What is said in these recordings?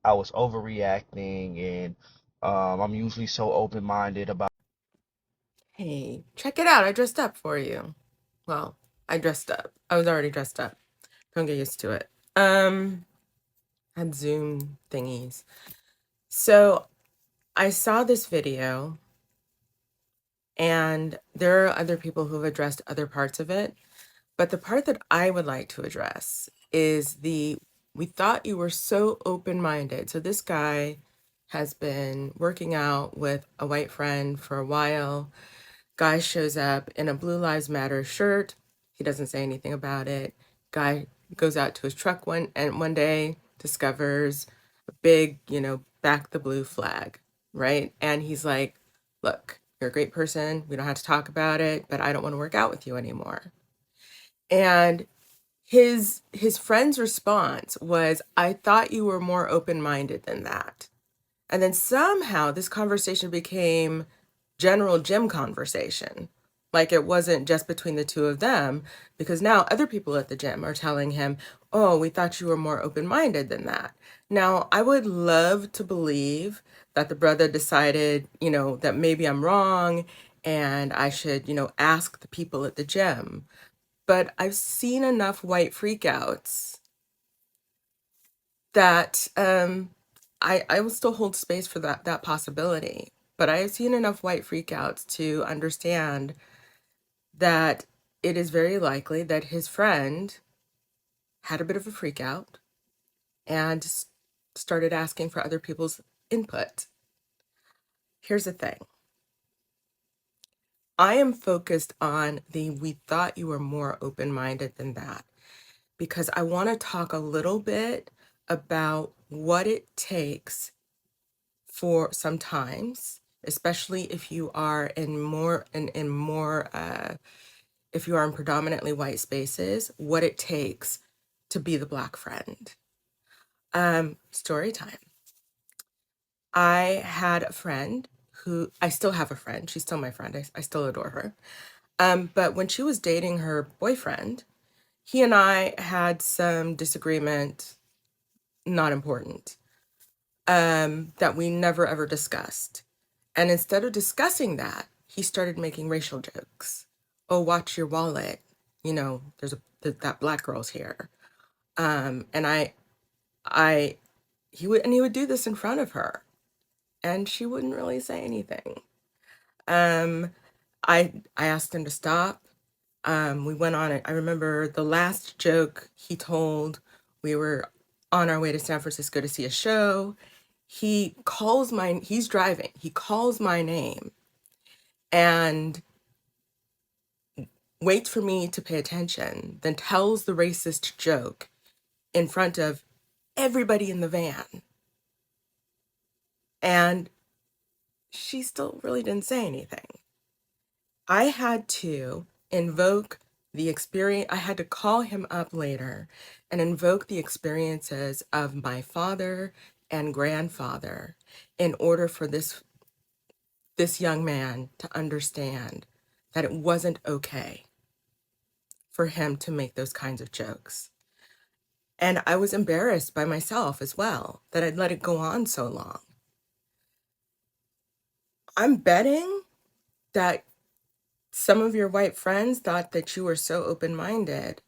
I was overreacting, and I'm usually so open-minded about. Hey, check it out. I dressed up for you. Well, I dressed up. I was already dressed up. Don't get used to it. Had Zoom thingies. So I saw this video, and there are other people who have addressed other parts of it. But the part that I would like to address is we thought you were so open-minded. So this guy has been working out with a white friend for a while. Guy shows up in a Blue Lives Matter shirt. He doesn't say anything about it. Guy goes out to his truck one day, discovers a big, back the blue flag, right? And he's like, "Look, you're a great person. We don't have to talk about it, but I don't want to work out with you anymore." And his friend's response was, "I thought you were more open-minded than that." And then somehow this conversation became general gym conversation. Like it wasn't just between the two of them, because now other people at the gym are telling him, "Oh, we thought you were more open-minded than that." Now, I would love to believe that the brother decided, that maybe I'm wrong and I should, ask the people at the gym. But I've seen enough white freakouts that I will still hold space for that possibility. But I have seen enough white freakouts to understand that it is very likely that his friend had a bit of a freak out and started asking for other people's input. Here's the thing. I am focused on the "we thought you were more open-minded than that" because I want to talk a little bit about what it takes for sometimes, especially if you are in more if you are in predominantly white spaces, what it takes to be the Black friend. Story time. I had a friend who I still have a friend. She's still my friend. I still adore her. But when she was dating her boyfriend, he and I had some disagreement, not important, that we never ever discussed. And instead of discussing that, he started making racial jokes. "Oh, watch your wallet. There's that black girl's here." And I, he would do this in front of her, and she wouldn't really say anything. Um, I asked him to stop. We went on it. I remember the last joke he told. We were on our way to San Francisco to see a show. He's driving. He calls my name and waits for me to pay attention, then tells the racist joke in front of everybody in the van. And she still really didn't say anything. I had to invoke the experience, I had to call him up later and invoke the experiences of my father and grandfather in order for this young man to understand that it wasn't okay for him to make those kinds of jokes. And I was embarrassed by myself as well that I'd let it go on so long. I'm betting that some of your white friends thought that you were so open-minded.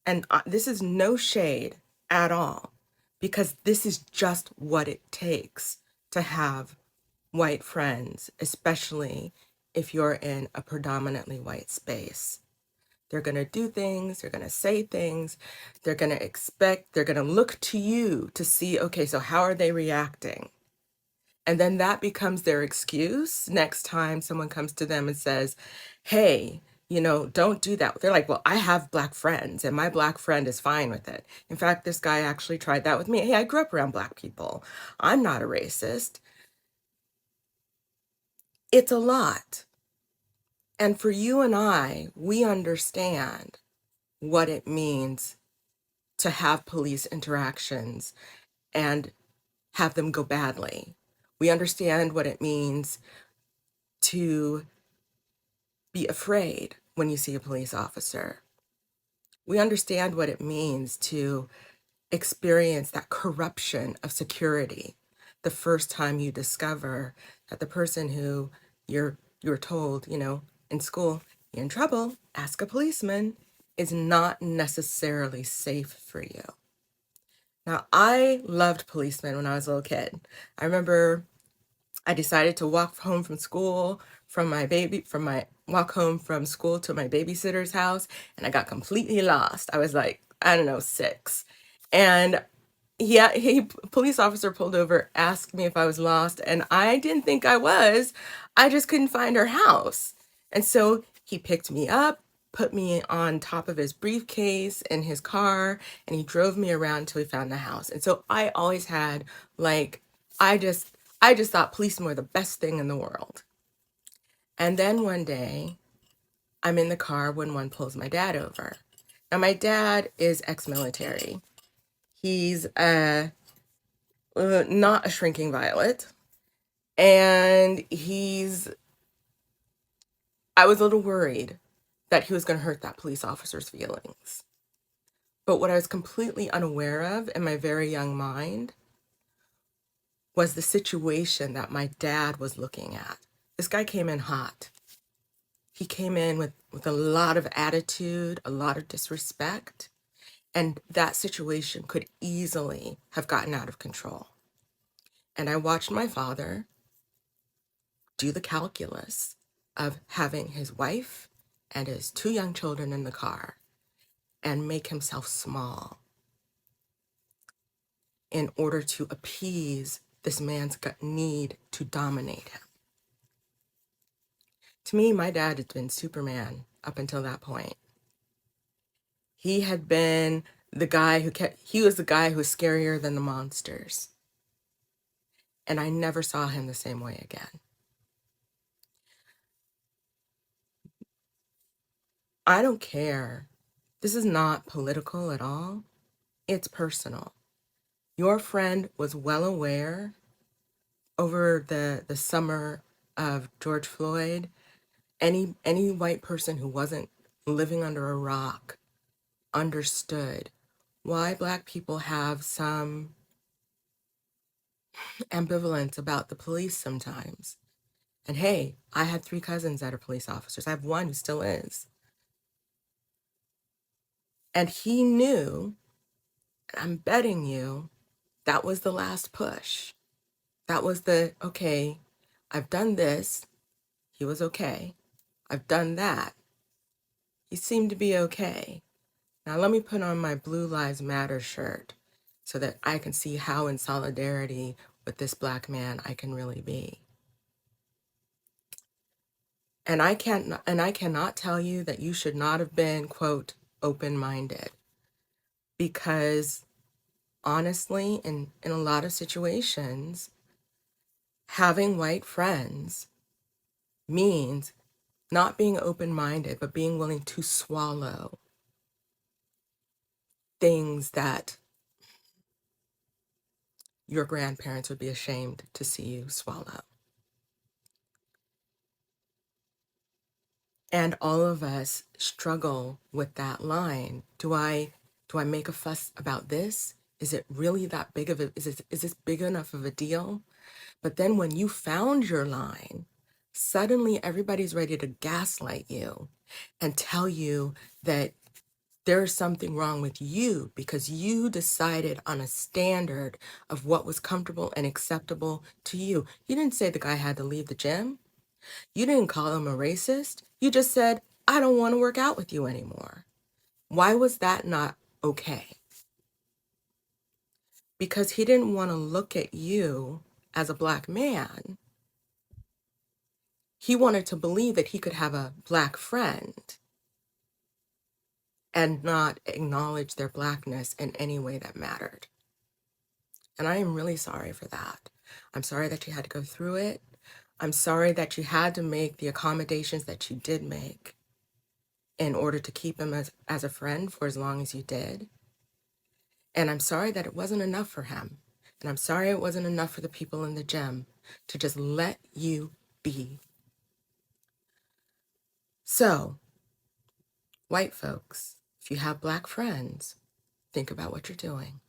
And this is no shade at all, because this is just what it takes to have white friends, especially if you're in a predominantly white space. They're going to do things, they're going to say things, they're going to look to you to see, okay, so how are they reacting? And then that becomes their excuse next time someone comes to them and says, "Hey, don't do that." They're like, "Well, I have black friends and my black friend is fine with it. In fact, this guy actually tried that with me. Hey, I grew up around black people. I'm not a racist." It's a lot. And for you and I, we understand what it means to have police interactions and have them go badly. We understand what it means to be afraid when you see a police officer. We understand what it means to experience that corruption of security the first time you discover that the person who you're told, in school, you're in trouble, ask a policeman, is not necessarily safe for you. Now, I loved policemen when I was a little kid. I remember I decided to walk home from school from my walk home from school to my babysitter's house, and I got completely lost. I was like, I don't know, 6. And yeah, police officer pulled over, asked me if I was lost, and I didn't think I was. I just couldn't find her house. And so he picked me up, put me on top of his briefcase in his car, and he drove me around until he found the house. And so I always had like, I just thought policemen were the best thing in the world. And then one day, I'm in the car when one pulls my dad over. Now, my dad is ex-military. He's not a shrinking violet. And I was a little worried that he was going to hurt that police officer's feelings. But what I was completely unaware of in my very young mind was the situation that my dad was looking at. This guy came in hot. He came in with a lot of attitude, a lot of disrespect, and that situation could easily have gotten out of control. And I watched my father do the calculus of having his wife and his 2 young children in the car and make himself small in order to appease this man's need to dominate him. To me, my dad had been Superman up until that point. He had been the guy he was the guy who was scarier than the monsters. And I never saw him the same way again. I don't care. This is not political at all. It's personal. Your friend was well aware over the summer of George Floyd. Any white person who wasn't living under a rock understood why Black people have some ambivalence about the police sometimes. And hey, I had 3 cousins that are police officers. I have one who still is. And he knew, and I'm betting you, that was the last push. That was okay, I've done this. He was okay. I've done that. He seemed to be okay. Now let me put on my Blue Lives Matter shirt so that I can see how in solidarity with this Black man I can really be. And I cannot tell you that you should not have been, quote, open-minded. Because honestly, in a lot of situations, having white friends means not being open-minded, but being willing to swallow things that your grandparents would be ashamed to see you swallow. And all of us struggle with that line. Do I make a fuss about this? Is it really that big of is this big enough of a deal? But then when you found your line, suddenly everybody's ready to gaslight you and tell you that there's something wrong with you because you decided on a standard of what was comfortable and acceptable to you. You didn't say the guy had to leave the gym. You didn't call him a racist. You just said, I don't want to work out with you anymore. Why was that not okay? Because he didn't want to look at you as a Black man. He wanted to believe that he could have a Black friend and not acknowledge their Blackness in any way that mattered. And I am really sorry for that. I'm sorry that you had to go through it. I'm sorry that you had to make the accommodations that you did make in order to keep him as a friend for as long as you did. And I'm sorry that it wasn't enough for him. And I'm sorry it wasn't enough for the people in the gym to just let you be. So, white folks, if you have Black friends, think about what you're doing.